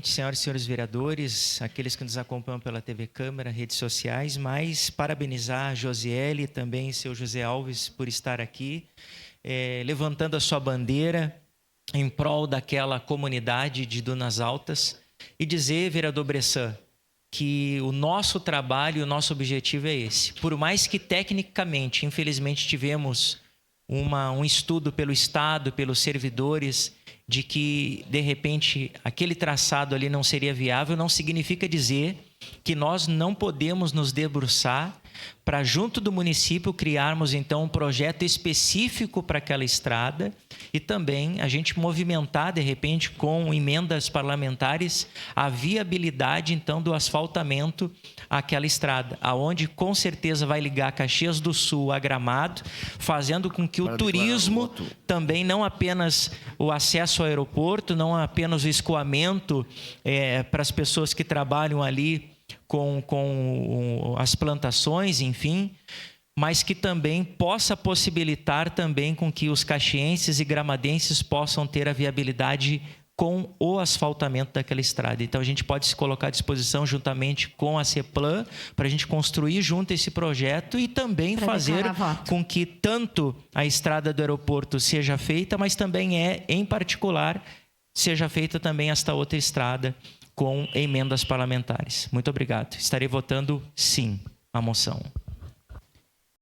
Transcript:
presidente, senhoras e senhores vereadores, aqueles que nos acompanham pela TV Câmara, redes sociais, mas parabenizar a Josiele e também seu José Alves por estar aqui, levantando a sua bandeira em prol daquela comunidade de Dunas Altas e dizer, vereador Bressan, que o nosso trabalho, o nosso objetivo é esse. Por mais que tecnicamente, infelizmente, tivemos um estudo pelo Estado, pelos servidores, de que, de repente, aquele traçado ali não seria viável, não significa dizer que nós não podemos nos debruçar para, junto do município, criarmos, então, um projeto específico para aquela estrada e também a gente movimentar, de repente, com emendas parlamentares, a viabilidade, então, do asfaltamento àquela estrada, aonde, com certeza, vai ligar Caxias do Sul a Gramado, fazendo com que o turismo também, não apenas o acesso ao aeroporto, não apenas o escoamento para as pessoas que trabalham ali com as plantações, enfim, mas que também possa possibilitar também com que os caxienses e gramadenses possam ter a viabilidade com o asfaltamento daquela estrada. Então, a gente pode se colocar à disposição juntamente com a CEPLAN para a gente construir junto esse projeto e também fazer com que tanto a estrada do aeroporto seja feita, mas também em particular, seja feita também esta outra estrada com emendas parlamentares. Muito obrigado. Estarei votando sim à moção.